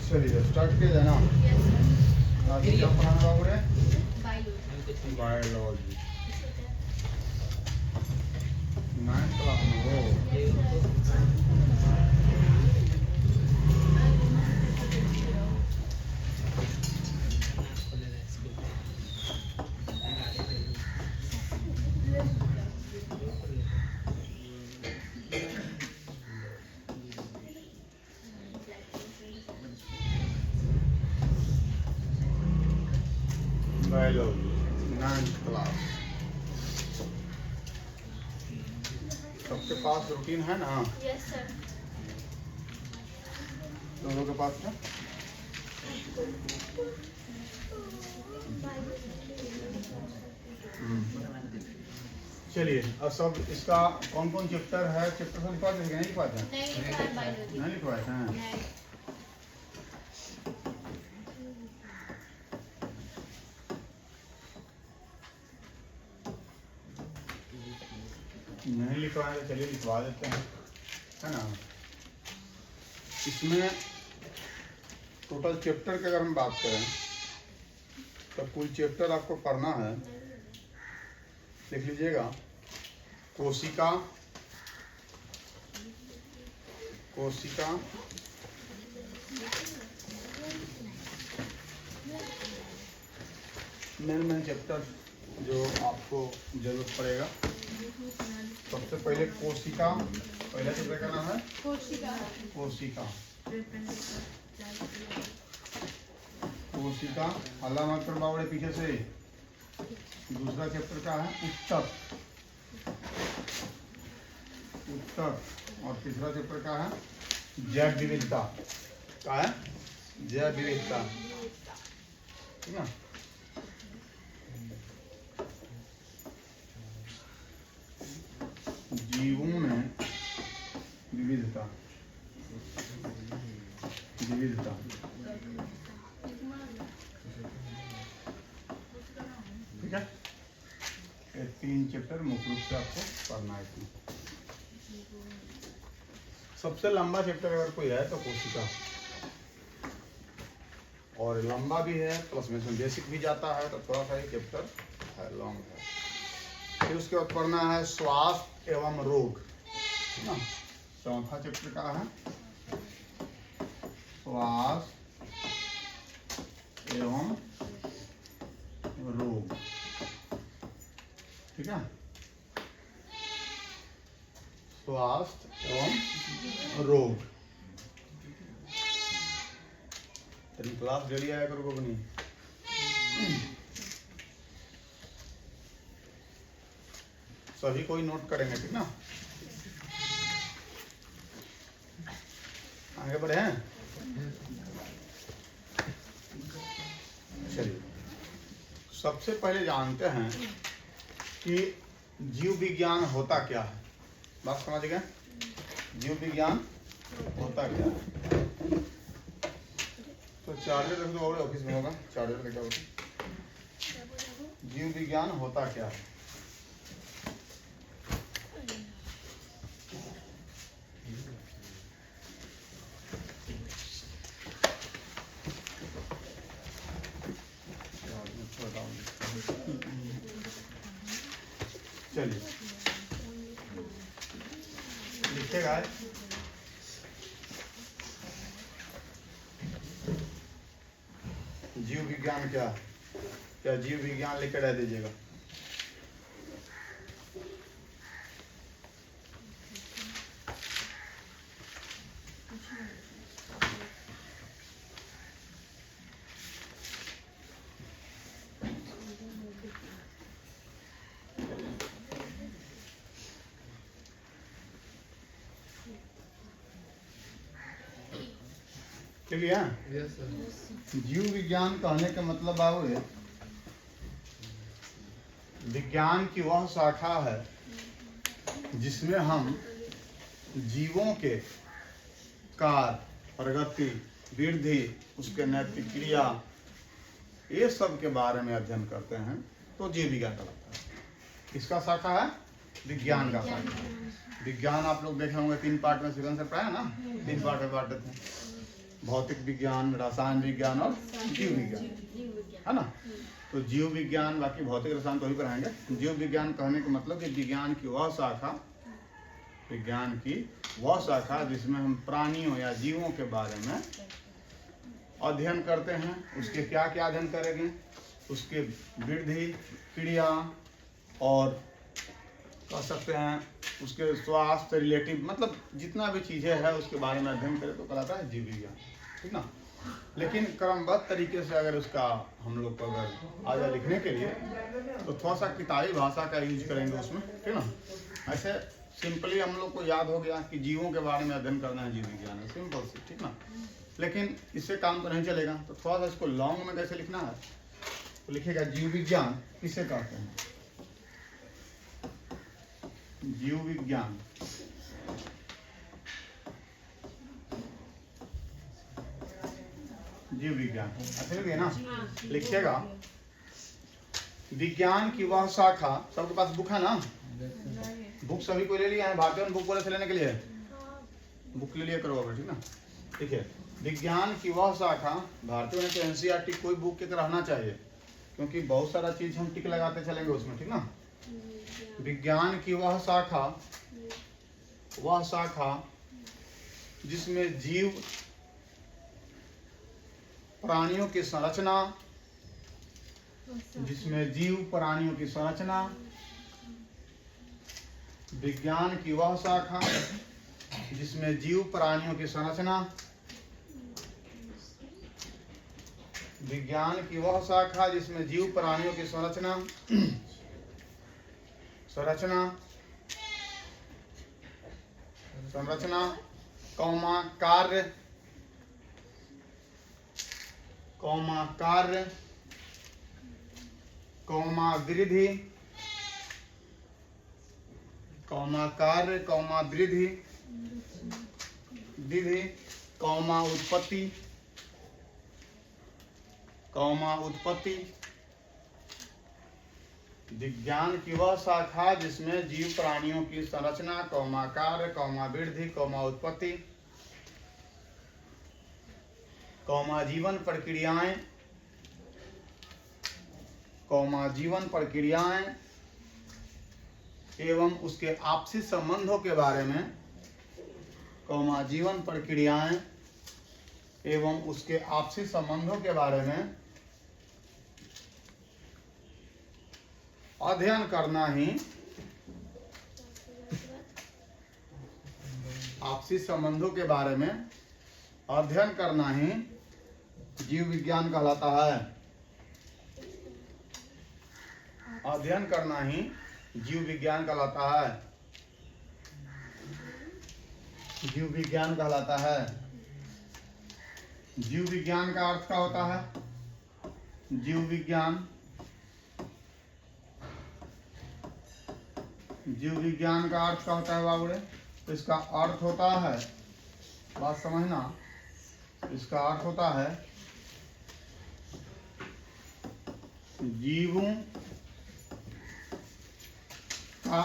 चलिए स्टार्ट किया जाए ना। आज क्या पढ़ाना बाबू? बायोलॉजी 9th क्लास में हो। Biology 9th class. सबके पास रूटीन है ना? Yes sir. दोनों के पास है? चलिए अब सब इसका कौन कौन चैप्टर है, चैप्टर सब लिखवा देंगे? नहीं लिखवाते हैं? नहीं लिखवाते हैं। नहीं लिखवाए तो चलिए लिखवा देते हैं, है ना। इसमें टोटल चैप्टर की अगर हम बात करें तो कुल चैप्टर आपको पढ़ना है, लिख लीजिएगा। कोशिका, कोशिका, मेन चैप्टर जो आपको जरूरत पड़ेगा। सबसे पहले कोशिका, पहला चैप्टर का नाम है कोशिका। कोशिका, कोशिका अल्लाह मत कर बावड़े पीछे से। दूसरा चैप्टर का है उत्तक, उत्तक। और तीसरा चैप्टर का है जैव विविधता। क्या है? जैव विविधता, ठीक है। जीवों में विविधता, विविधता। ठीक है, ये 3 चैप्टर मुख्य रूप से आपको पढ़ना है। सबसे लंबा चैप्टर अगर कोई है तो कोशिका, और लंबा भी है प्लस में बेसिक भी जाता है, तो थोड़ा सा ये चैप्टर है, लॉन्ग है। फिर उसके बाद पढ़ना है स्वास्थ्य एवं रोग, है ना। चौथा चैप्टर का है स्वास्थ्य एवं रोग, ठीक है। स्वास्थ्य एवं रोग। तेरी क्लास डेली आया करो अपनी। सभी कोई नोट करेंगे, ठीक ना। आगे बढ़े हैं। चलिए सबसे पहले जानते हैं कि जीव विज्ञान होता क्या है। बात समझ गए? जीव विज्ञान होता क्या है। तो चार्जर रख दो, ऑफिस में होगा चार्जर लेकर आओ। जीव विज्ञान होता क्या है? चलिए लिखेगा। जीव विज्ञान क्या, क्या जीव विज्ञान लेकर रह दीजिएगा। क्लियर? Yes sir. जीव विज्ञान कहने का मतलब है विज्ञान की वह शाखा है जिसमें हम जीवों के कार्य, प्रगति, वृद्धि, उसके नैतिक क्रिया, ये सब के बारे में अध्ययन करते हैं, तो जीव विज्ञान कहलाता है। किसका शाखा है? विज्ञान का शाखा। विज्ञान आप लोग देखे होंगे 3 पार्ट में, सिकन से पढ़ाया ना, 3 पार्ट में बांटे थे। भौतिक विज्ञान, रसायन विज्ञान और जीव विज्ञान, है ना। तो जीव विज्ञान, बाकी भौतिक रसायन तो ही पढ़ाएंगे। जीव विज्ञान कहने का मतलब कि विज्ञान की वह शाखा जिसमें हम प्राणियों या जीवों के बारे में अध्ययन करते हैं। उसके क्या क्या अध्ययन करेंगे, उसके वृद्धि, क्रिया और कह सकते हैं उसके स्वास्थ्य रिलेटिव, मतलब जितना भी चीज़ें है उसके बारे में अध्ययन करें तो कहलाता है जीव विज्ञान, ठीक ना। लेकिन क्रमबद्ध तरीके से अगर उसका हम लोग को अगर आ जाए लिखने के लिए तो थोड़ा सा किताबी भाषा का यूज करेंगे उसमें, ठीक ना। ऐसे सिंपली हम लोग को याद हो गया कि जीवों के बारे में अध्ययन करना है जीव विज्ञान है, सिंपल से, ठीक ना। लेकिन इससे काम तो नहीं चलेगा, तो थोड़ा सा इसको लॉन्ग में कैसे लिखना है, तो लिखेगा जीव विज्ञान किसे कहते हैं। जीव विज्ञान अच्छा लगे ना। लिखिएगा विज्ञान की वह शाखा, सबके पास बुक है ना, बुक सभी को ले लिया है, भारतीय बुक वाले से लेने के लिए बुक ले लिया करो अगर, ठीक ना। ठीक है, विज्ञान की वह शाखा, भारतीयों ने तो एनसीईआरटी कोई बुक के रहना चाहिए क्योंकि बहुत सारा चीज हम टिक लगाते चलेंगे उसमें, ठीक ना। विज्ञान की वह शाखा जिसमें जीव प्राणियों की संरचना, विज्ञान की वह शाखा जिसमें जीव प्राणियों की संरचना, विज्ञान की वह शाखा जिसमें जीव प्राणियों की संरचना कौमा कार्य कौमा वृद्धि कौमा उत्पत्ति। विज्ञान की वह शाखा जिसमें जीव प्राणियों की संरचना, कौमा कार्य, कौमा वृद्धि, कौमा उत्पत्ति, कौमा जीवन प्रक्रियाएं एवं उसके आपसी संबंधों के बारे में, कौमा जीवन प्रक्रियाएं एवं उसके आपसी संबंधों के बारे में अध्ययन करना ही, आपसी संबंधों के बारे में अध्ययन करना ही जीव विज्ञान कहलाता है। अध्ययन करना ही जीव विज्ञान कहलाता है। जीव विज्ञान कहलाता है। जीव विज्ञान का अर्थ क्या होता है? जीव विज्ञान का अर्थ क्या होता है बाबूरे? तो इसका अर्थ होता है, बात समझना, इसका अर्थ होता है जीवों का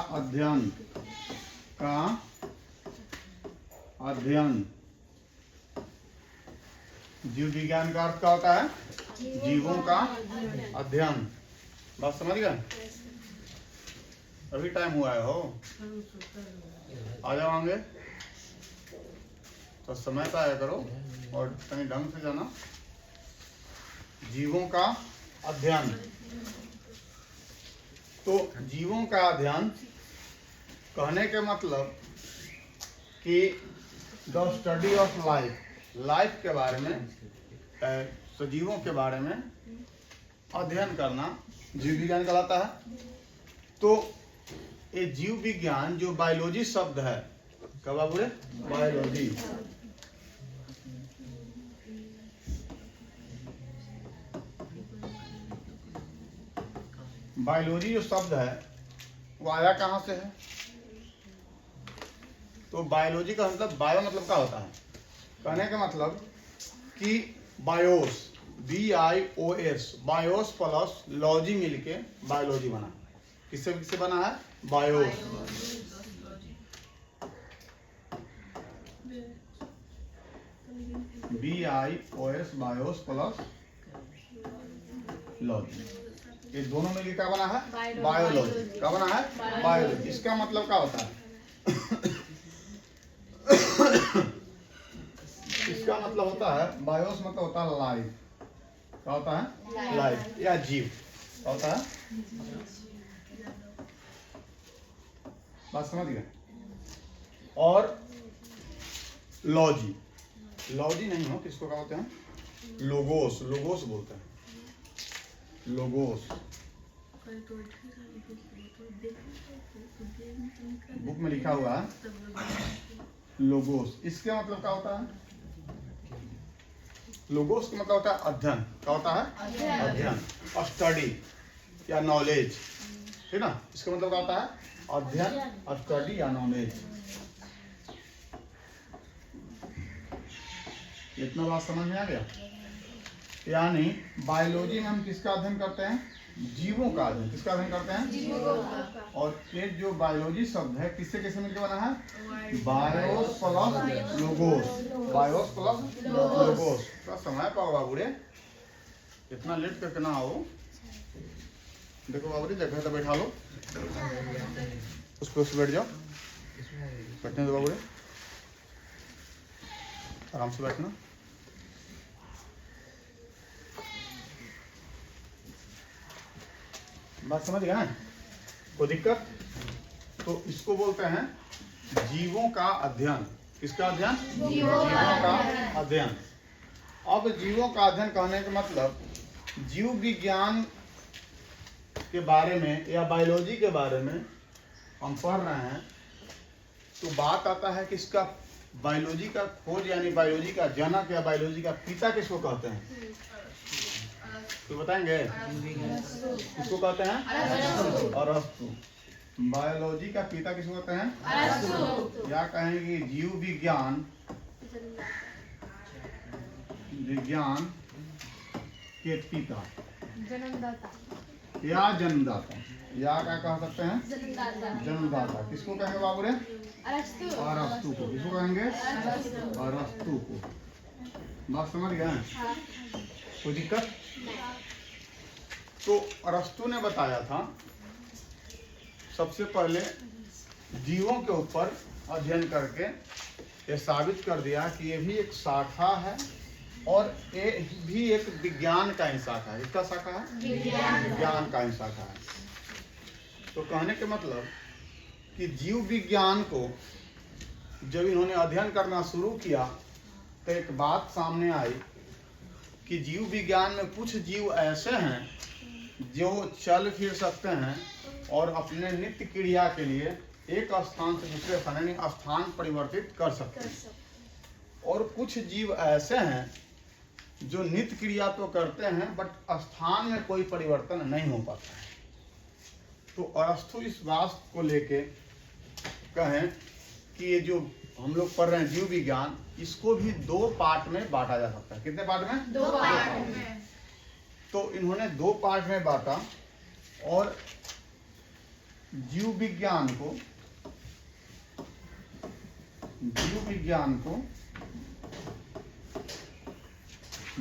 अध्ययन। जीव विज्ञान का अर्थ क्या होता है? जीवों का अध्ययन। बात समझ गए? अभी टाइम हुआ है, हो आ जाओगे तो समय पे आया करो और कहीं ढंग से जाना। जीवों का अध्ययन, तो जीवों का अध्ययन कहने के मतलब कि द स्टडी ऑफ लाइफ के बारे में, सजीवों के बारे में अध्ययन करना जीव विज्ञान कहलाता है। तो ये जीव विज्ञान जो बायोलॉजी शब्द है, क्या बाबू? बायोलॉजी। बायोलॉजी जो शब्द है वो आया कहाँ से है? तो बायोलॉजी का मतलब, बायो मतलब क्या होता है? कहने का मतलब कि BIOS, BIOS, BIOS plus logy मिलके बायोलॉजी बना। किससे बना है? BIOS. BIOS BIOS plus logy, ये दोनों मिलकर क्या बना है? बायोलॉजी। क्या बना है? बायोलॉजी। इसका मतलब क्या होता है? इसका मतलब होता है, बायोस मतलब होता है लाइफ। क्या होता है? लाइफ या जीव। क्या होता है? बात समझ गए? और लॉजी, लॉजी नहीं हो, किसको क्या होते हैं? लोगोस, लोगोस बोलते हैं, लोगोस। बुक में लिखा हुआ है लोगोस। इसके मतलब क्या होता है? लोगोस का मतलब होता है अध्ययन। क्या होता है? अध्ययन, स्टडी या नॉलेज, ठीक ना? इसका मतलब क्या होता है? अध्ययन, स्टडी या नॉलेज। इतना बात समझ में आ गया? यानी बायोलॉजी में हम किसका अध्ययन करते हैं? जीवों का अध्ययन। किसका अध्ययन करते हैं? जीवों का। और ये जो बायोलॉजी शब्द है किससे किससे मिलकर बना है? BIOS plus logos, BIOS plus logos. थोड़ा समय पाओ बाबूरे, इतना लेट करके ना आओ। देखो बाबूरे, जगह तो बैठा लो, उस पर बैठ जाओ। बैठने दो बाबूरे, आराम से बैठना। बात समझ गए ना? कोई दिक्कत? तो इसको बोलते हैं जीवों का अध्ययन। किसका अध्ययन? जीवों का अध्ययन। अब जीवों का अध्ययन कहने का मतलब जीव विज्ञान के बारे में या बायोलॉजी के बारे में हम पढ़ रहे हैं, तो बात आता है कि इसका बायोलॉजी का खोज यानी बायोलॉजी का जनक या बायोलॉजी का पिता किसको कहते हैं? तो बताएंगे? किसको कहते हैं? अरस्तु। बायोलॉजी का पिता किसको कहते हैं? अरस्तु। या कहेंगे जीव विज्ञान, विज्ञान के पिता, जन्मदाता या जन्मदाता, या क्या कह सकते हैं? जन्मदाता। किसको कहेंगे बाबू रे? अरस्तु। अरस्तु को। किसको कहेंगे? अरस्तु को। बात समझ गए? कोई दिक्कत? तो अरस्तु ने बताया था, सबसे पहले जीवों के ऊपर अध्ययन करके ये साबित कर दिया कि ये भी एक शाखा है और ये भी एक विज्ञान का ही शाखा है। इसका शाखा है? विज्ञान का ही शाखा है। तो कहने के मतलब कि जीव विज्ञान को जब इन्होंने अध्ययन करना शुरू किया तो एक बात सामने आई कि जीव विज्ञान में कुछ जीव ऐसे हैं जो चल फिर सकते हैं और अपने नित्य क्रिया के लिए एक स्थान से दूसरे स्थान यानी स्थान परिवर्तित कर सकते हैं, और कुछ जीव ऐसे हैं जो नित्य क्रिया तो करते हैं बट स्थान में कोई परिवर्तन नहीं हो पाता है। तो अरस्तु इस बात को लेके कहें कि ये जो हम लोग पढ़ रहे हैं जीव विज्ञान, इसको भी दो पार्ट में बांटा जा सकता है। कितने पार्ट में? दो पार्ट में। तो इन्होंने दो पार्ट में बांटा और जीव विज्ञान को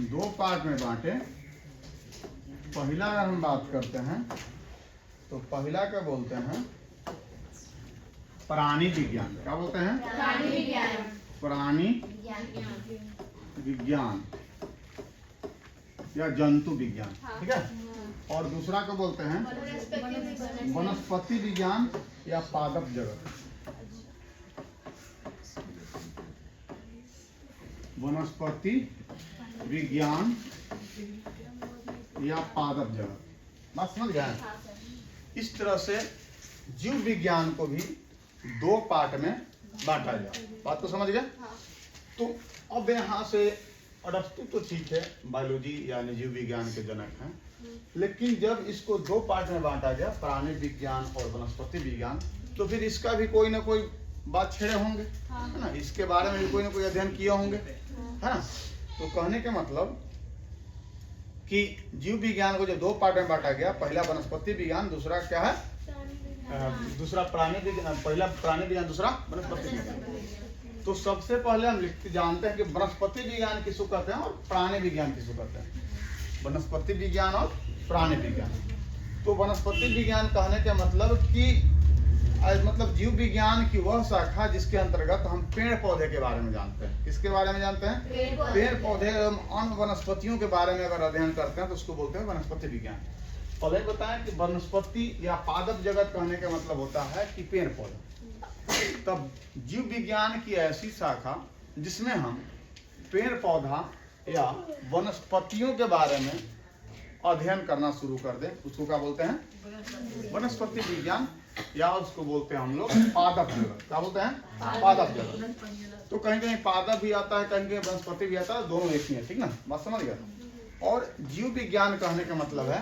दो पार्ट में बांटे। पहला अगर हम बात करते हैं तो पहला क्या बोलते हैं? प्राणी विज्ञान। क्या बोलते हैं? प्राणी विज्ञान। प्राणी विज्ञान या जंतु विज्ञान, ठीक है। और दूसरा को बोलते हैं वनस्पति विज्ञान या पादप जगत। वनस्पति विज्ञान या पादप जगत। बात समझ गए? इस तरह से जीव विज्ञान को भी दो पार्ट में बांटा गया। बात को समझ गए? तो अब यहाँ से अरस्तु तो ठीक है, बायोलॉजी यानी जीव विज्ञान के जनक हैं, लेकिन जब इसको दो पार्ट में बांटा गया, प्राणी विज्ञान और वनस्पति विज्ञान, तो फिर इसका भी कोई ना कोई बात छेड़े होंगे, है ना? इसके बारे में भी कोई ना कोई अध्ययन किए होंगे, है ना? तो कहने के मतलब कि जीव विज्ञान को जब दो पार्ट में बांटा गया, पहला वनस्पति विज्ञान, दूसरा क्या है? दूसरा प्राणी विज्ञान, पहला प्राणी विज्ञान, दूसरा वनस्पति विज्ञान। तो सबसे पहले हम जानते हैं कि वनस्पति विज्ञान किसको कहते हैं और प्राणी विज्ञान किसको कहते हैं। वनस्पति विज्ञान और प्राणी विज्ञान। तो वनस्पति विज्ञान कहने के मतलब कि मतलब जीव विज्ञान की वह शाखा जिसके अंतर्गत हम पेड़ पौधे के बारे में जानते हैं। किसके बारे में जानते हैं? पेड़ पौधे एवं अन्य वनस्पतियों के बारे में अगर अध्ययन करते हैं तो उसको बोलते हैं वनस्पति विज्ञान। पहले बताएं कि वनस्पति या पादप जगत कहने का मतलब होता है कि पेड़ पौधा। तब जीव विज्ञान की ऐसी शाखा जिसमें हम पेड़ पौधा या वनस्पतियों के बारे में अध्ययन करना शुरू कर दें, उसको क्या बोलते हैं? वनस्पति विज्ञान, या उसको बोलते हैं हम लोग पादप जगत। क्या बोलते हैं? पादप जगत। तो कहीं कहीं पादप भी आता है, कहीं कहीं वनस्पति भी आता है, दोनों एक ही है। ठीक ना, बात समझ गया। और जीव विज्ञान कहने का मतलब है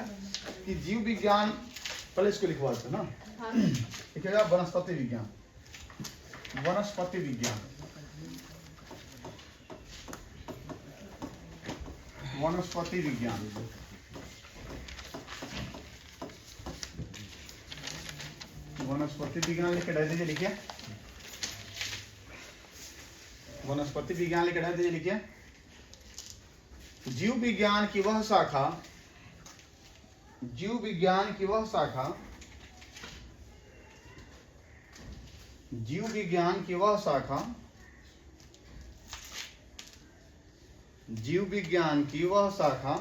कि जीव विज्ञान, पहले इसको लिखवा देते ना, लिखेगा वनस्पति विज्ञान। वनस्पति विज्ञान, वनस्पति विज्ञान, वनस्पति विज्ञान लिखे डाल दीजिए। लिखिए वनस्पति विज्ञान लिखे डाल दीजिए। लिखिए जीव विज्ञान की वह शाखा, जीव विज्ञान की वह शाखा, जीव विज्ञान की वह शाखा, जीव विज्ञान की वह शाखा,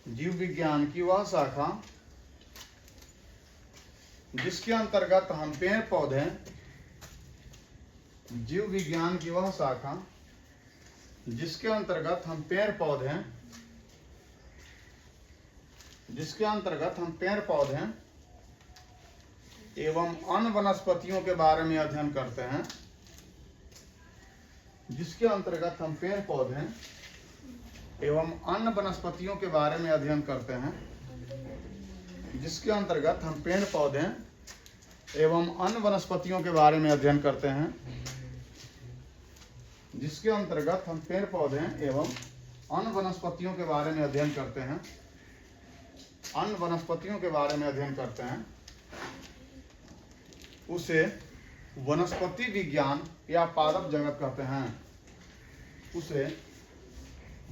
जीव विज्ञान की वह शाखा जिसके अंतर्गत हम पेड़ पौधे, जीव विज्ञान की वह शाखा जिसके अंतर्गत हम पेड़ पौधे, जिसके अंतर्गत हम पेड़ पौधे एवं अन्य वनस्पतियों के बारे में अध्ययन करते हैं, जिसके अंतर्गत हम पेड़ पौधे एवं अन्य वनस्पतियों के बारे में अध्ययन करते हैं, जिसके अंतर्गत हम पेड़ पौधे एवं अन्य वनस्पतियों के बारे में अध्ययन करते हैं, जिसके अंतर्गत हम पेड़ पौधे एवं अन्य वनस्पतियों के बारे में अध्ययन करते हैं, अन्य वनस्पतियों के बारे में अध्ययन करते हैं, उसे वनस्पति विज्ञान या पादप जगत कहते हैं। उसे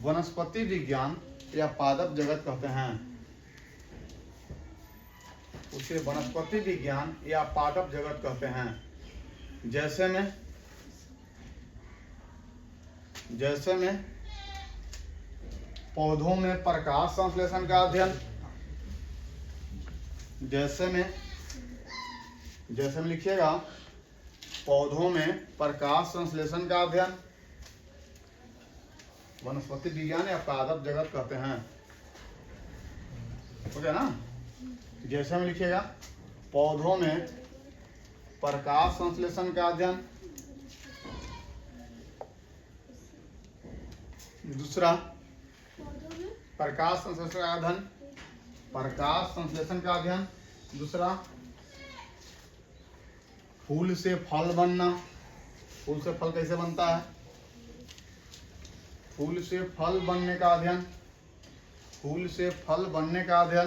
वनस्पति विज्ञान या पादप जगत कहते हैं। उसे वनस्पति विज्ञान या पादप जगत कहते हैं। जैसे में पौधों में प्रकाश संश्लेषण का अध्ययन, जैसे में लिखिएगा पौधों में प्रकाश संश्लेषण का अध्ययन वनस्पति विज्ञान या पादप जगत कहते हैं। हो गया ना? जैसे में लिखिएगा पौधों में प्रकाश संश्लेषण का अध्ययन, दूसरा प्रकाश संश्लेषण का अध्ययन, प्रकाश संश्लेषण का अध्ययन, दूसरा फूल से फल बनना। फूल से फल कैसे बनता है? फूल से फल बनने का अध्ययन, फूल से फल बनने का अध्ययन,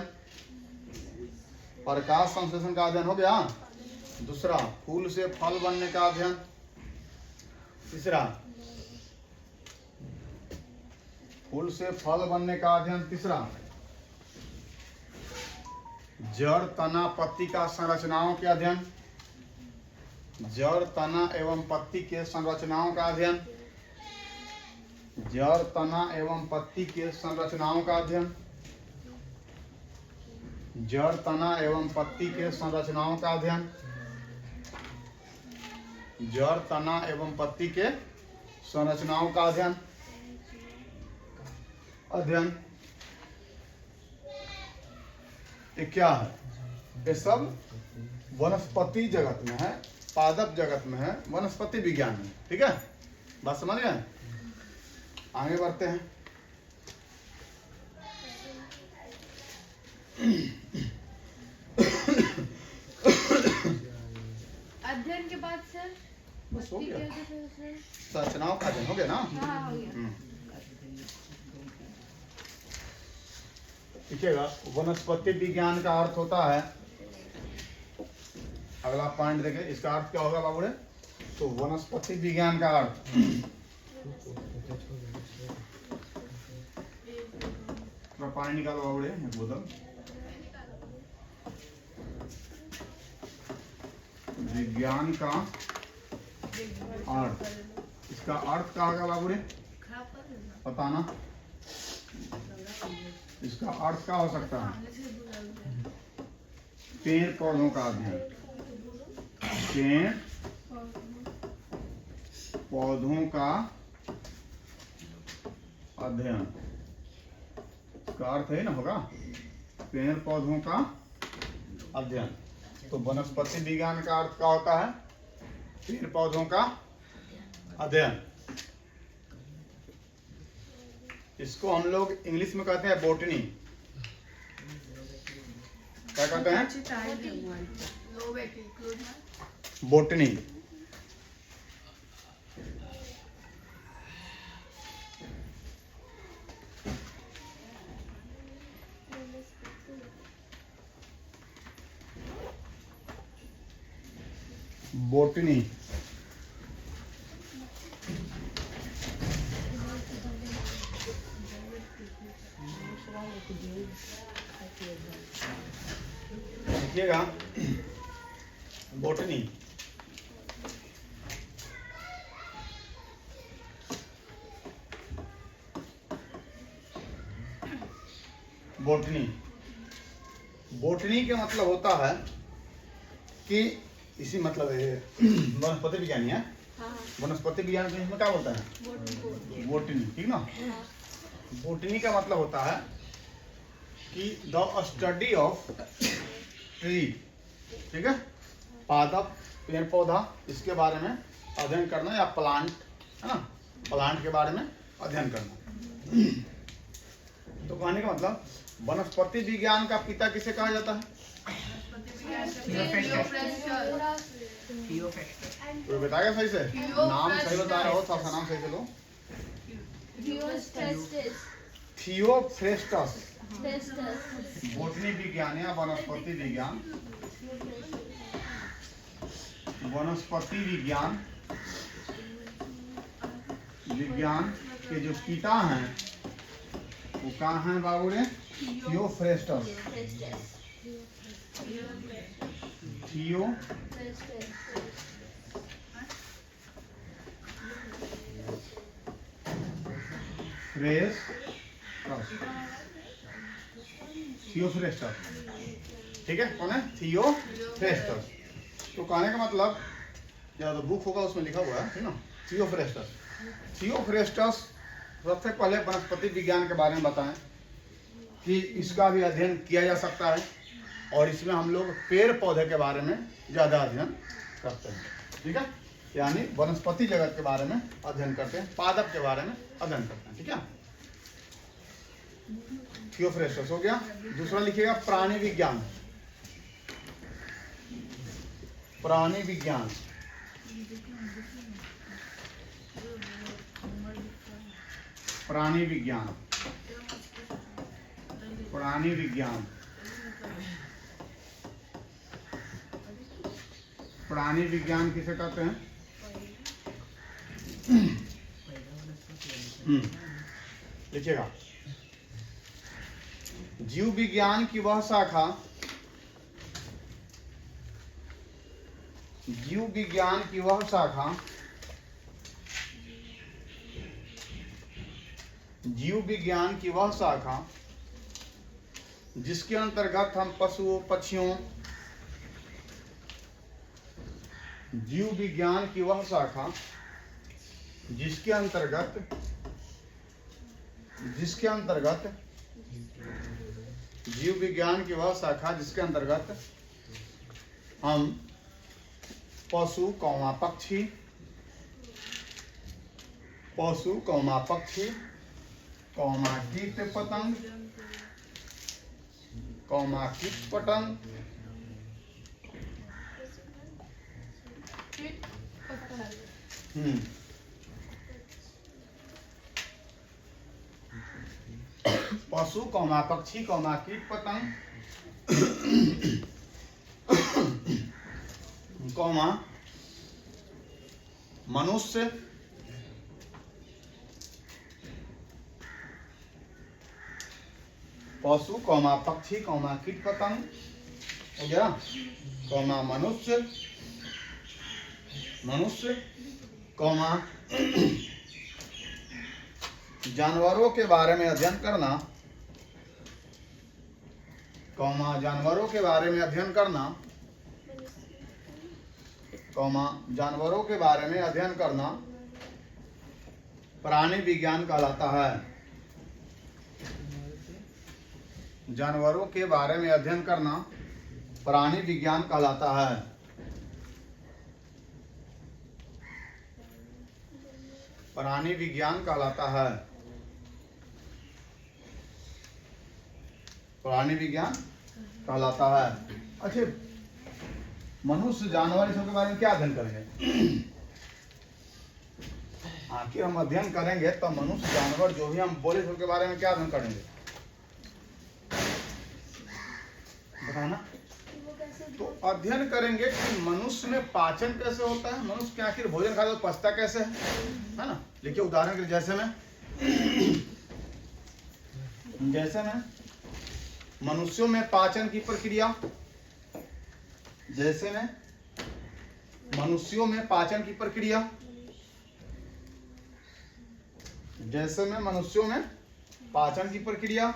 प्रकाश संश्लेषण का अध्ययन हो गया। दूसरा फूल से फल बनने का अध्ययन, तीसरा फूल से फल बनने का अध्ययन, तीसरा जड़ तना पत्ती का संरचनाओं के अध्ययन, जड़ तना एवं पत्ती के संरचनाओं का अध्ययन, जड़ तना एवं पत्ती के संरचनाओं का अध्ययन, जड़ तना एवं पत्ती के संरचनाओं का अध्ययन, जड़ तना एवं पत्ती के संरचनाओं का अध्ययन, ये क्या है? ये सब वनस्पति जगत में है, पादप जगत में है, वनस्पति विज्ञान में। ठीक है, बात समझ गए? आगे बढ़ते हैं। अध्ययन के बाद सर बस हो गया। सर संरचनाओं का अध्ययन हो गया ना? हाँ हो गया। देखिएगा वनस्पति विज्ञान का अर्थ होता है अगला पॉइंट देखें, इसका अर्थ क्या होगा बाबूड़े? तो वनस्पति विज्ञान का अर्थ, थोड़ा पानी निकालो बाबूड़े, एक बोतल। विज्ञान का अर्थ, इसका अर्थ क्या होगा बाबूड़े? बताना, इसका अर्थ क्या हो सकता है? पेड़ पौधों का अध्ययन, पेड़ पौधों का अध्ययन, इसका अर्थ है ना होगा पेड़ पौधों का अध्ययन। तो वनस्पति विज्ञान का अर्थ क्या होता है? पेड़ पौधों का अध्ययन। इसको हम लोग इंग्लिश में कहते हैं बोटनी। क्या कहते हैं? बोटनी। बोटनी। देखिएगा, बोटनी बोटनी बोटनी का मतलब होता है कि इसी मतलब है वनस्पति विज्ञानी है। वनस्पति विज्ञान को इसमें क्या बोलता है? बोटनी, ठीक ना। बोटनी का मतलब होता है कि द स्टडी ऑफ ट्री, ठीक है, पादप, पेड़ पौधा, इसके बारे में अध्ययन करना, या प्लांट है ना, प्लांट के बारे में अध्ययन करना। तो कहने का मतलब वनस्पति विज्ञान का पिता किसे कहा जाता है? तो बताएगा सही से, नाम सही बता रहा हो, सबका नाम सही से लो। थियोफ्रेस्टस। बोटनी विज्ञान या वनस्पति विज्ञान, वनस्पति विज्ञान के जो पिता हैं वो कहाँ हैं बाबू रे? थियोफ्रेस्टस। थियोफ्रेस्टस, ठीक है, कौन है? थियोफ्रेस्टस। तो कहने का मतलब, या तो बुक होगा उसमें लिखा हुआ है, ठीक ना, थियोफ्रेस्टस। थियोफ्रेस्टस सबसे पहले वनस्पति विज्ञान के बारे में बताएं कि इसका भी अध्ययन किया जा सकता है, और इसमें हम लोग पेड़ पौधे के बारे में ज़्यादा अध्ययन करते हैं, ठीक है, यानी वनस्पति जगत के बारे में अध्ययन करते हैं, पादप के बारे में अध्ययन करते हैं, ठीक है। थियोफ्रेस्टस हो गया। दूसरा लिखिएगा प्राणी विज्ञान। प्राणी विज्ञान, प्राणी विज्ञान, प्राणी विज्ञान, प्राणी विज्ञान किसे कहते हैं? लिखिएगा, जीव विज्ञान की वह शाखा, जीव विज्ञान की वह शाखा, जीव विज्ञान की वह शाखा जिसके अंतर्गत हम पशुओं पक्षियों, जीव विज्ञान की वह शाखा जिसके अंतर्गत जीव विज्ञान की वह शाखा जिसके अंतर्गत हम पशु कौमा पक्षी, पशु कौमा पक्षी कौमा कीट पतंग, कौमा कीट पतंग, पशु कौमा पक्षी कौमा कीट पतंग कौमा मनुष्य पशु कौमा पक्षी कौमा कीट पतंग हो गया, कौमा मनुष्य कौमा जानवरों के बारे में अध्ययन करना, कौमा जानवरों के बारे में अध्ययन करना, कौमा जानवरों के बारे में अध्ययन करना प्राणी विज्ञान कहलाता है। जानवरों के बारे में अध्ययन करना प्राणी विज्ञान कहलाता है। प्राणी विज्ञान कहलाता है। प्राणी विज्ञान कहलाता है। अच्छा, मनुष्य जानवर इन सब के बारे में क्या अध्ययन करेंगे? आखिर हम अध्ययन करेंगे तो मनुष्य जानवर जो भी हम बोले सबके बारे में क्या अध्ययन करेंगे बताना। तो अध्ययन करेंगे कि मनुष्य में पाचन कैसे होता है, मनुष्य के आखिर भोजन खाता है तो पचता कैसे है ना। देखिए उदाहरण के लिए जैसे में मनुष्यों में पाचन की प्रक्रिया, जैसे में मनुष्यों में पाचन की प्रक्रिया, जैसे में मनुष्यों में पाचन की प्रक्रिया,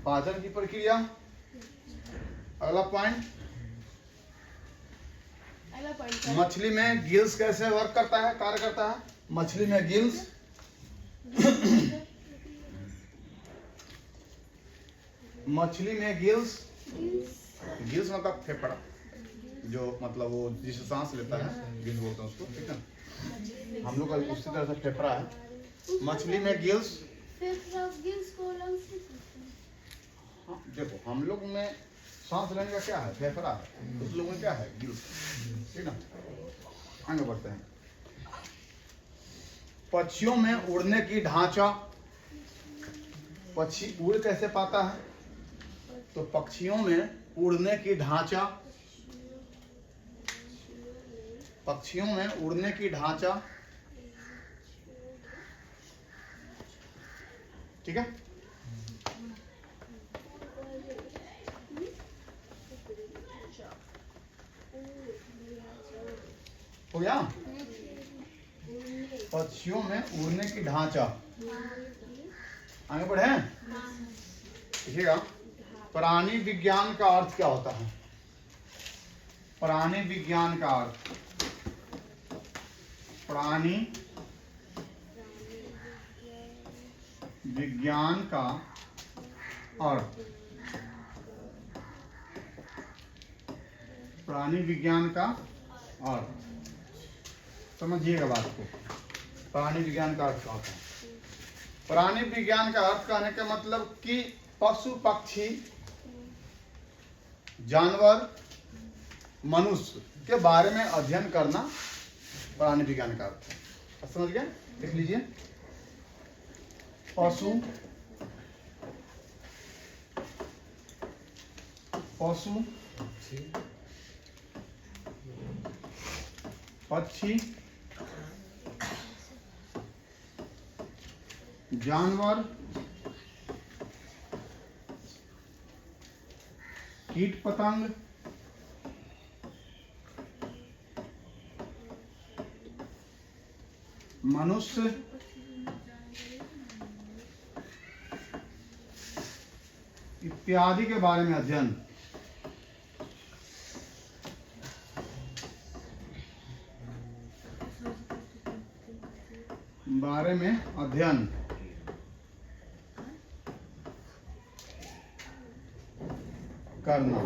पाचन की प्रक्रिया। अगला पॉइंट, मछली में गिल्स कैसे वर्क करता है, कार्य करता है। मछली में गिल्स मछली में गिल्स मतलब फेफड़ा, जो मतलब वो जिसे सांस लेता है गिल्स बोलते हैं उसको, ठीक है। हम लोग का उसी तरह से फेफड़ा है। मछली में गिल्स, हाँ, देखो हम लोग में सांस लेने का क्या है, फेफड़ा है, उस लोगों में क्या है, गिल्स, ठीक ना। आगे बढ़ते हैं। पक्षियों में उड़ने की ढांचा, पक्षी उड़ कैसे पाता है, तो पक्षियों में उड़ने की ढांचा, पक्षियों में उड़ने की ढांचा, ठीक है। हो गया। पक्षियों में उड़ने की ढांचा। आगे बढ़े, देखिएगा प्राणी विज्ञान का अर्थ क्या होता है। प्राणी विज्ञान का अर्थ, प्राणी विज्ञान का अर्थ, प्राणी विज्ञान का अर्थ समझिएगा बात को। प्राणी विज्ञान का अर्थ क्या होता है। प्राणी विज्ञान का अर्थ कहने का मतलब कि पशु पक्षी जानवर मनुष्य के बारे में अध्ययन करना प्राणी विज्ञान का अर्थ है। समझ गए, लिख लीजिए। पशु पक्षी जानवर कीट पतंग मनुष्य इत्यादि के बारे में अध्ययन, बारे में अध्ययन करना,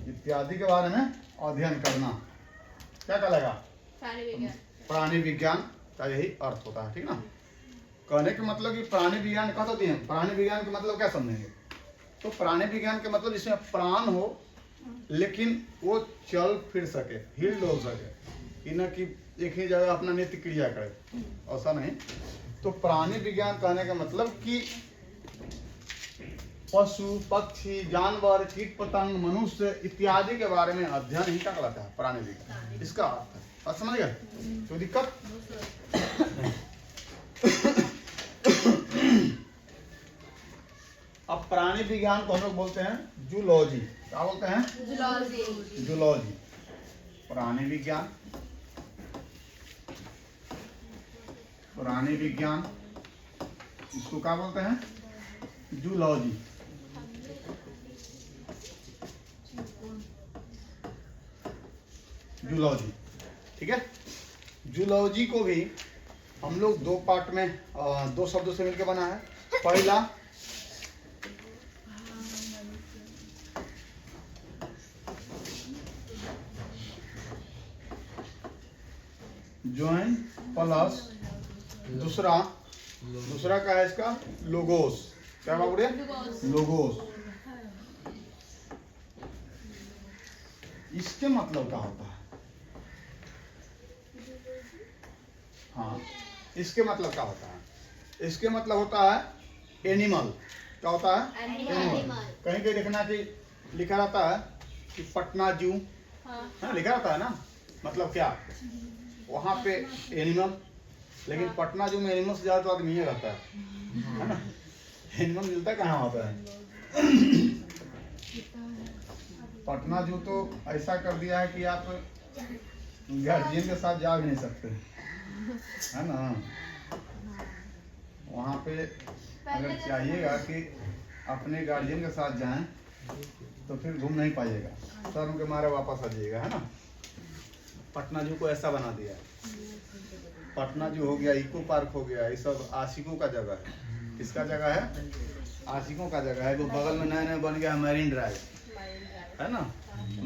इत्यादि के बारे में अध्ययन करना क्या कहलाएगा, प्राणी विज्ञान का यही अर्थ होता है, ठीक ना। कहने के मतलब कि प्राणी विज्ञान कहा तो दिए, प्राणी विज्ञान का मतलब क्या समझेंगे, तो प्राणी विज्ञान के मतलब जिसमें प्राण हो लेकिन वो चल फिर सके, हिल डोल सके, कि न कि एक ही जगह अपना नित्य क्रिया करे, ऐसा नहीं। तो प्राणी विज्ञान कहने का मतलब कि पशु पक्षी जानवर कीट पतंग मनुष्य इत्यादि के बारे में अध्ययन ही क्या कहलाता है? प्राणी विज्ञान। इसका अर्थ है, बात समझ गए? कोई दिक्कत? अब प्राणी विज्ञान को हम लोग बोलते हैं जूलॉजी। क्या बोलते हैं? जूलॉजी। जूलॉजी। प्राणी विज्ञान, प्राणी विज्ञान इसको क्या बोलते हैं? जूलॉजी। जूलॉजी, ठीक है। जूलॉजी को भी हम लोग दो पार्ट में दो शब्दों से मिलकर बना है। पहला जॉइन प्लस दूसरा क्या है इसका? लोगोस। क्या बाबू रे? लोगोस। इसके मतलब क्या होता है? हाँ, इसके मतलब क्या होता है? इसके मतलब होता है एनिमल। क्या होता है? एनिमल। कहीं कहीं देखना कि लिखा रहता है कि पटना जू, हाँ लिखा रहता है ना, मतलब क्या? वहाँ पे एनिमल, लेकिन पटना जू में एनिमल से ज्यादा तो आदमी ही रहता है ना? एनिमल मिलता कहाँ वहाँ पे? पटना जू तो ऐसा कर दिया है कि आप गार्जियन के साथ जा भी नहीं सकते, है ना? वहाँ पे अगर चाहिएगा कि अपने गार्जियन के साथ जाएं तो फिर घूम नहीं पाइएगा, शर्म के मारे वापस आ जाइएगा, है ना? पटना जू को ऐसा बना दिया है। पटना जू हो गया, इको पार्क हो गया, ये सब आशिकों का जगह है। किसका जगह है? आशिकों का जगह है। वो बगल में नया नया बन गया मरीन ड्राइव, है ना?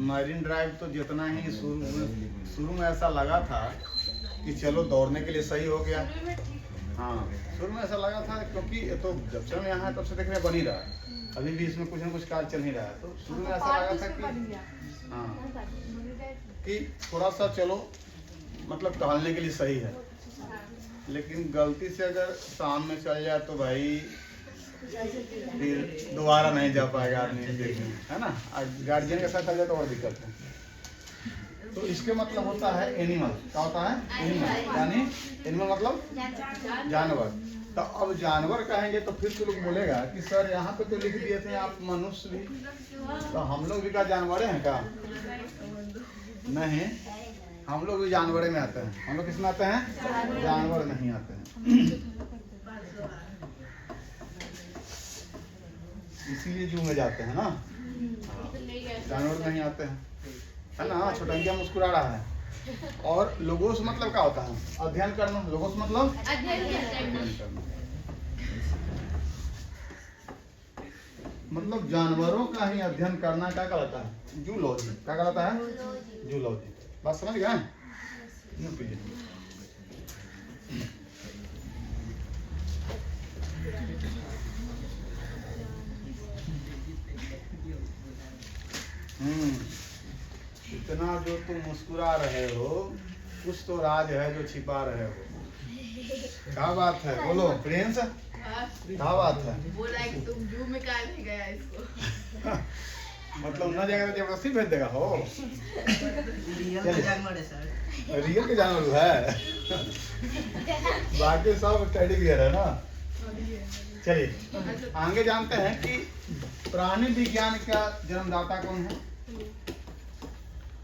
मरीन ड्राइव तो जितना ही शुरू में ऐसा लगा था कि चलो दौड़ने के लिए सही हो गया। हाँ, शुरू में ऐसा लगा था क्योंकि ये तो जब से हम यहाँ है तब से देखने बन ही रहा है, अभी भी इसमें कुछ ना कुछ कार्य चल ही रहा है। तो शुरू में ऐसा लगा था कि हाँ, कि थोड़ा सा चलो मतलब टहलने के लिए सही है, लेकिन गलती से अगर शाम में चल जाए तो भाई फिर दोबारा नहीं जा पाएगा आदमी देखने, है ना? गार्जियन के साथ चल जाए तो और दिक्कत है। तो इसके मतलब होता है एनिमल। क्या होता है? एनिमल, यानी एनिमल मतलब जानवर। तो अब जानवर कहेंगे तो फिर तो लोग बोलेगा कि सर यहाँ पे तो लिख दिए थे आप मनुष्य भी, तो हम लोग भी क्या जानवर हैं क्या? नहीं, हम लोग भी जानवरे में आते हैं। हम लोग किसमें आते हैं? जानवर नहीं आते हैं। इसीलिए जू में जाते हैं ना, जानवर नहीं आते हैं, है ना? छोटंकिया मुस्कुरा रहा है। और लोगोस मतलब क्या होता है? अध्ययन करना। लोगोस मतलब अध्ययन करना, मतलब जानवरों का ही अध्ययन करना क्या कहलाता है? जूलॉजी। क्या कहलाता है? जूलॉजी। बात समझ गए? इतना जो तुम मुस्कुरा रहे हो, कुछ तो राज है जो छिपा रहे हो। क्या बात है? बोलो प्रिंस, क्या बात है? बोला कि तुम जू में काहे नहीं गया इसको? मतलब न जाएगा तो जबरदस्ती भेज देगा हो? रियल के जानवर है सर। रियल के जानवर है, बाकी सब टेडी बियर है ना। चलिए आगे जानते हैं कि प्राणी विज्ञान का जन्मदाता कौन है?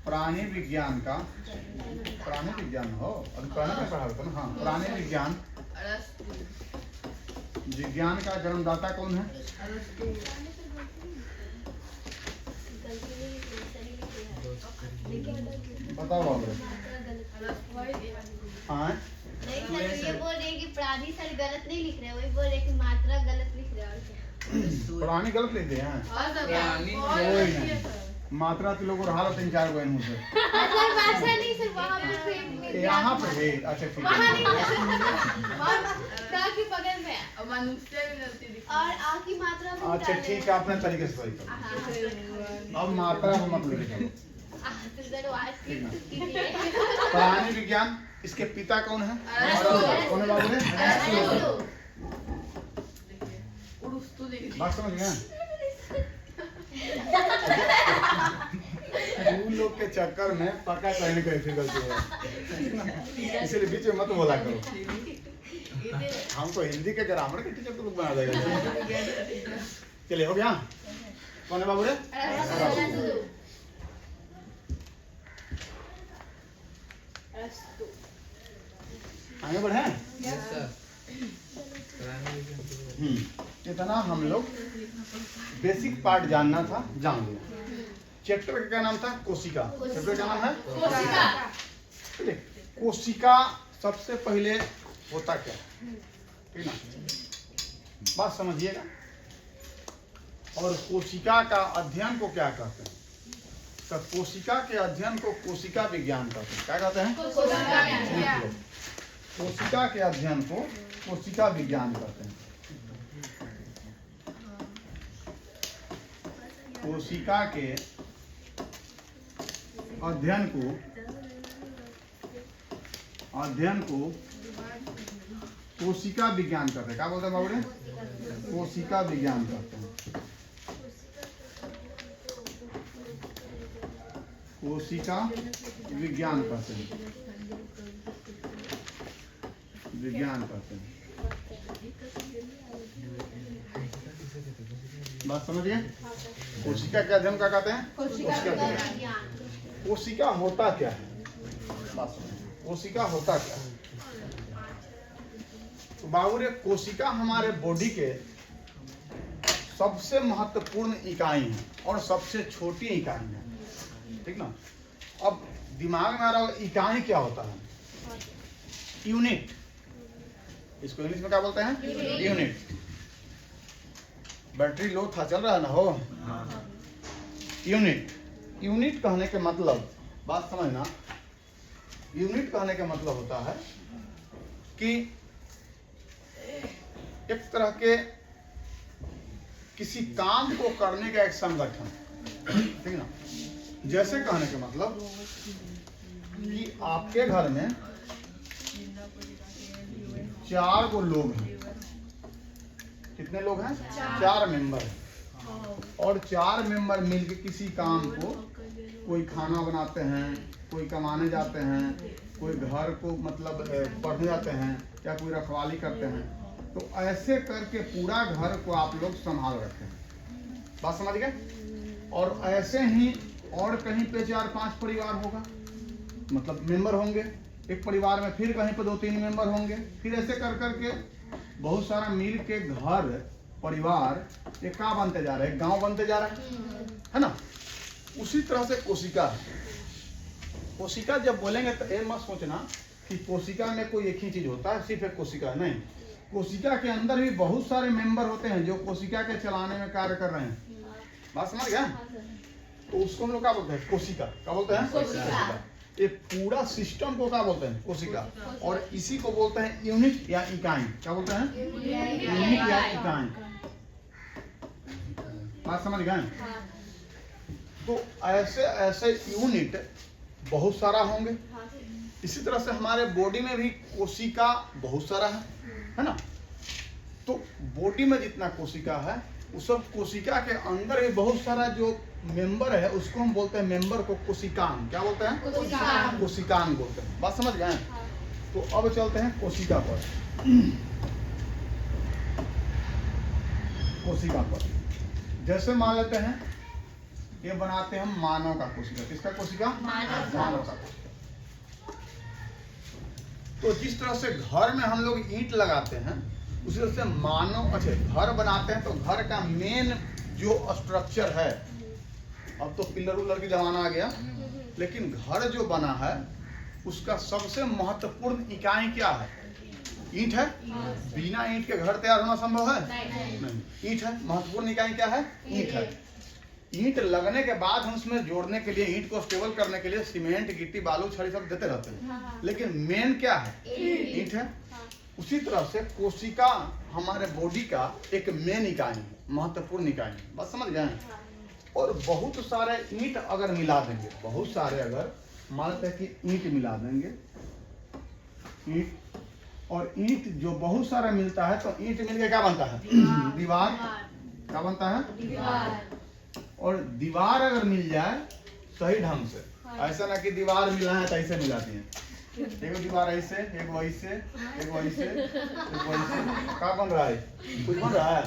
प्राणी विज्ञान का, प्राणी विज्ञान हो अभी प्राणी में पढ़ा होता ना। हाँ, प्राणी विज्ञान का जन्मदाता कौन है? बताओ बाबू। हाँ, नहीं सर, ये बोल रहे हैं कि प्राणी सर गलत नहीं लिख रहे, वही बोल रहे हैं कि मात्रा गलत लिख रहे हैं। और क्या? प्राणी गलत लिख दिए हैं। मात्रा तो लोग रहा 3-4 गए मुझे। सर भाषा नहीं सर, वहाँ पे यहाँ पे भी अच्छा ठीक वहाँ है। नहीं की बगल में मनुष्य भी गलती दिखी। और आ की मात्रा में अच्छा ठीक है, अपने तरीके से सही करो। अब मात्रा को मत लिखो। तो सर आज कीजिए। प्राणी विज्ञान, इसके पिता कौन है? कौन है बाबू ने? उड़ुस्तु लिख दी। बात समझ गए? तू लोग के चक्कर में पक्का कहीं ना कहीं फिर गलती हो, इसलिए बीच में मत बोला करो। हमको हिंदी के ग्रामर के टीचर तो बना देगा। चलिए हो गया। कौन है बाबू रे? आगे बढ़े। इतना हम लोग बेसिक पार्ट जानना था, जान लिया। चैप्टर का क्या नाम था? कोशिका। चैप्टर का नाम है कोशिका। कोशिका सबसे पहले होता क्या, ठीक ना, बात समझिएगा। और कोशिका का अध्ययन को क्या कहते हैं? तो कोशिका के अध्ययन को कोशिका विज्ञान कहते हैं। क्या कहते हैं? कोशिका के अध्ययन को कोशिका विज्ञान कहते हैं। कोशिका के अध्ययन को कोशिका विज्ञान करते हैं। क्या बोलते हैं बाबू? कोशिका विज्ञान करते हैं। कोशिका विज्ञान करते हैं। विज्ञान करते हैं। बात समझिए। कोशिका के अध्ययन क्या कहते हैं? कोशिका विज्ञान। कोशिका होता क्या है? बात समझिए। कोशिका होता क्या है? तो बाबू रे, कोशिका हमारे बॉडी के सबसे महत्वपूर्ण इकाई है और सबसे छोटी इकाई है, ठीक ना। अब दिमाग में आ रहा है इकाई क्या होता है? यूनिट। इसको इंग्लिश में क्या बोलते हैं? यूनिट। बैटरी लो था, चल रहा है ना हो। यूनिट। यूनिट कहने के मतलब, बात समझना, यूनिट कहने का मतलब होता है कि एक तरह के किसी काम को करने का एक संगठन, ठीक ना। जैसे कहने का मतलब कि आपके घर में 4 गो लोग हैं। कितने लोग हैं? 4 मेंबर हैं। और 4 मेंबर मिलकर किसी काम को, कोई खाना बनाते हैं, कोई कमाने जाते हैं, कोई घर को मतलब पढ़ने जाते हैं, या कोई रखवाली करते हैं। तो ऐसे करके पूरा घर को आप लोग संभाल रखते हैं। बात समझ गए? और ऐसे ही और कहीं पे 4-5 परिवार होगा, मतलब मेंबर होंगे एक परिवार में, फिर कहीं पे 2-3 मेंबर होंगे, फिर ऐसे कर करके बहुत सारा मिल के घर, परिवार एक क्या बनते जा रहा है? गांव बनते जा रहा है ना। उसी तरह से कोशिका है। कोशिका जब बोलेंगे तो ये मत सोचना कि कोशिका में कोई एक ही चीज होता है, सिर्फ एक कोशिका नहीं। कोशिका के अंदर भी बहुत सारे मेंबर होते हैं जो कोशिका के चलाने में कार्य कर रहे हैं। बात समझ गया? तो उसको हम लोग क्या बोलते हैं? कोशिका। क्या बोलते हैं? कोशिका। ये पूरा सिस्टम को क्या बोलते हैं? कोशिका। और इसी को बोलते हैं यूनिट या इकाई। क्या बोलते हैं? यूनिट या इकाई। बात समझ गए? तो ऐसे ऐसे यूनिट बहुत सारा होंगे। इसी तरह से हमारे बॉडी में भी कोशिका बहुत सारा है ना। तो बॉडी में जितना कोशिका है, उस सब कोशिका के अंदर भी बहुत सारा जो मेंबर है, उसको हम बोलते हैं मेंबर को कोशिकांग। क्या बोलते हैं? कोशिकांग। कोशिकांग बोलते हैं। बात समझ गए? तो अब चलते हैं कोशिका पर। कोशिका पर जैसे मान लेते हैं, ये बनाते हैं हम मानव का कोशिका। किसका कोशिका? मानव का कोशिका। तो जिस तरह से घर में हम लोग ईंट लगाते हैं, उसी तरह से मानव, अच्छा, घर बनाते हैं तो घर का मेन जो स्ट्रक्चर है, अब तो पिलर उलर की जमाना आ गया, लेकिन घर जो बना है उसका सबसे महत्वपूर्ण इकाई क्या है? ईंट है। बिना ईंट के घर तैयार होना संभव है? नहीं। ईंट है। महत्वपूर्ण इकाई क्या है? ईंट है। ईंट लगने के बाद हम उसमें जोड़ने के लिए, ईंट को स्टेबल करने के लिए सीमेंट, गिट्टी, बालू, छड़ी सब देते रहते हैं, लेकिन मेन क्या है? ईंट है। उसी तरह से कोशिका हमारे बॉडी का एक मेन इकाई है, महत्वपूर्ण इकाई है। बस समझ गए? और बहुत सारे ईंट अगर मिला देंगे, बहुत सारे अगर मानते हैं कि ईंट मिला देंगे, ईंट, और ईंट जो बहुत सारा मिलता है तो ईंट मिलके क्या बनता है? दीवार। क्या बनता है? दीवार। और दीवार अगर मिल जाए सही ढंग से, ऐसा ना कि दीवार मिला है तो ऐसे मिलाती हैं, एक दीवार ऐसे, एक वैसे, एक वैसे, एक वैसे, क्या बन रहा है? कुछ बन रहा है?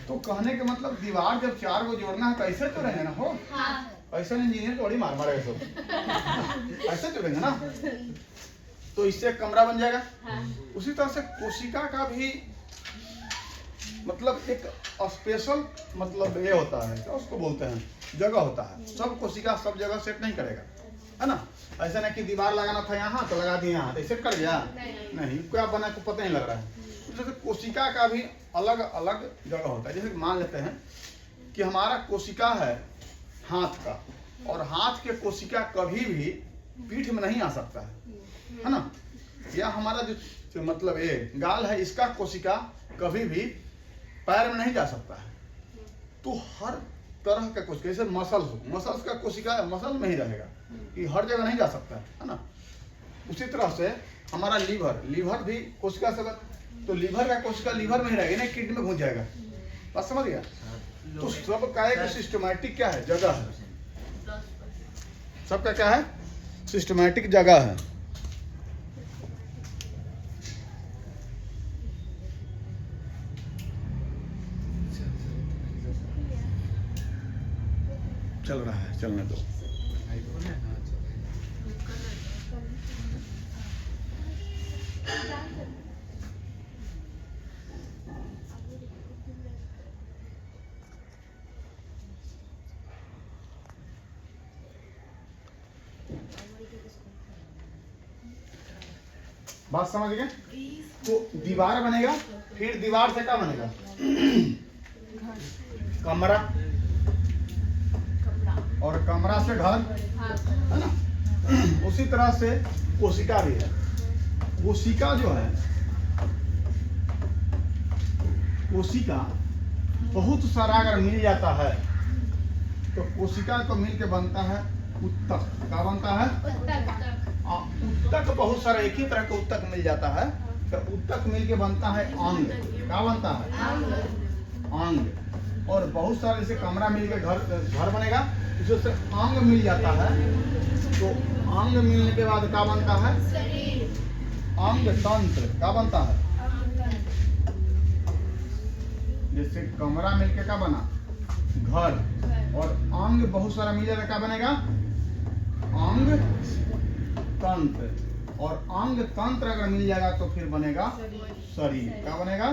तो कहने के मतलब दीवार जब 4 को जोड़ना है तो ऐसे जोड़ेंगे ना, हो ऐसा इंजीनियर थोड़ी मार मारेगा सब, ऐसे जोड़ेंगे ना, तो इससे एक कमरा बन जाएगा। उसी तरह से कोशिका का भी मतलब एक स्पेशल मतलब ये होता है, क्या उसको बोलते हैं, जगह होता है। सब कोशिका सब जगह सेट नहीं करेगा, है ना। ऐसा नहीं कि दीवार लगाना था यहाँ तो लगा दिया यहाँ तो सेट कर गया, नहीं, क्या बना को पता नहीं लग रहा है। जैसे कोशिका का भी अलग अलग जगह होता है। जैसे मान लेते हैं कि हमारा कोशिका है हाथ का, और हाथ के कोशिका कभी भी पीठ में नहीं आ सकता है ना। या हमारा जो मतलब ये गाल है, इसका कोशिका कभी भी पैर में नहीं जा सकता है। तो हर तरह का कोशिका, जैसे मसल्स का कोशिका मसल में ही रहेगा, कि हर जगह नहीं जा सकता है ना। उसी तरह से हमारा लीवर भी कोशिका से, तो लीवर का कोशिका लीवर में ही रहेगा, नहीं किडनी में घुस जाएगा। बात समझ गया? तो सब का एक सिस्टमैटिक क्या है, जगह है। सबका क्या है, सिस्टमैटिक जगह है। चल रहा है, चलने दो। बात समझ गए? तो दीवार बनेगा, फिर दीवार से क्या बनेगा, कमरा, और कमरा से घर, है ना। उसी तरह से कोशिका भी है। कोशिका जो है, कोशिका बहुत सारा अगर मिल जाता है तो कोशिका को मिल के बनता है उत्तक। क्या बनता है? उत्तक। बहुत सारा एक ही तरह का उत्तक मिल जाता है, तो उत्तक मिल के बनता है अंग। क्या बनता है? अंग। और बहुत सारे जैसे कमरा मिल के घर बनेगा, उससे अंग मिल जाता है, तो अंग मिलने के बाद क्या बनता है? अंग तंत्र। क्या बनता है? जैसे कमरा मिलके क्या बना? घर। और अंग बहुत सारा मिल जाता, क्या बनेगा? अंग तंत्र। और अंग तंत्र अगर मिल जाएगा तो फिर बनेगा शरीर। क्या बनेगा?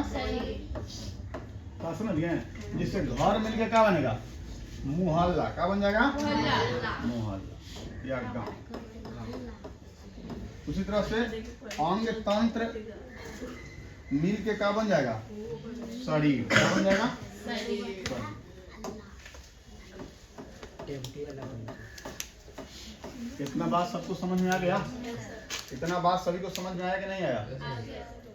क्या समझ गए? जिससे घर मिलके क्या बनेगा? मुहल्ला। क्या बन जाएगा? मुहल्ला या गांव। उसी तरह से अंग तंत्र मिल के क्या बन जाएगा? शरीर। क्या बन जाएगा? इतना बात सबको समझ में आ गया? इतना बात सभी को समझ में आया कि नहीं आया?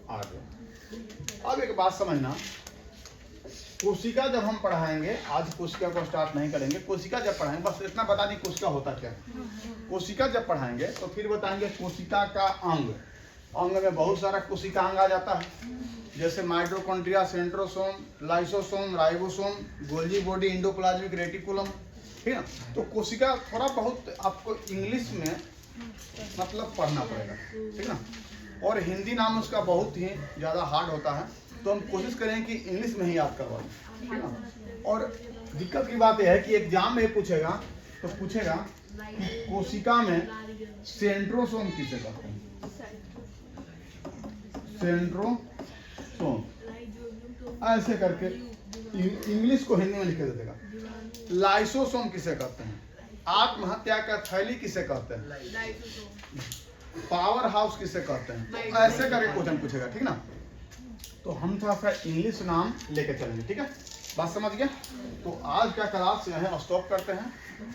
आ गया। अब एक बात समझना, कोशिका जब हम पढ़ाएंगे, आज कोशिका को स्टार्ट नहीं करेंगे, कोशिका जब पढ़ाएंगे, बस इतना बता दें कोशिका होता क्या। कोशिका जब पढ़ाएंगे तो फिर बताएंगे कोशिका का अंग। अंग में बहुत सारा कोशिका अंग आ जाता है, जैसे mitochondria, centrosome, lysosome, ribosome, Golgi body, endoplasmic reticulum, ठीक है। तो कोशिका थोड़ा बहुत आपको इंग्लिश में मतलब पढ़ना पड़ेगा, ठीक है ना। और हिंदी नाम उसका बहुत ही ज़्यादा हार्ड होता है, तो हम कोशिश करें कि इंग्लिश में ही याद करवाएं, ठीक है ना। और दिक्कत की बात यह है कि एग्जाम में पूछेगा तो पूछेगा कि कोशिका में सेंट्रोसोम किसे कहते हैं? सेंट्रोसोम ऐसे करके इंग्लिश को हिंदी में लिख के दे देगा। लाइसोसोम किसे कहते हैं? आत्महत्या का थैली किसे कहते हैं? पावर हाउस किसे कहते हैं? तो ऐसे करके क्वेश्चन पूछेगा, ठीक ना। तो हम थोड़ा सा इंग्लिश नाम लेके चलेंगे, ठीक है। बात समझ गया? तो आज का क्लास यहाँ स्टॉप करते हैं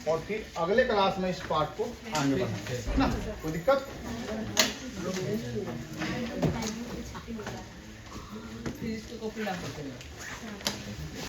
और फिर अगले क्लास में इस पार्ट को आगे बढ़ाएंगे, ठीक ना। कोई दिक्कत? फिर इसको कॉपी ला सकते हैं।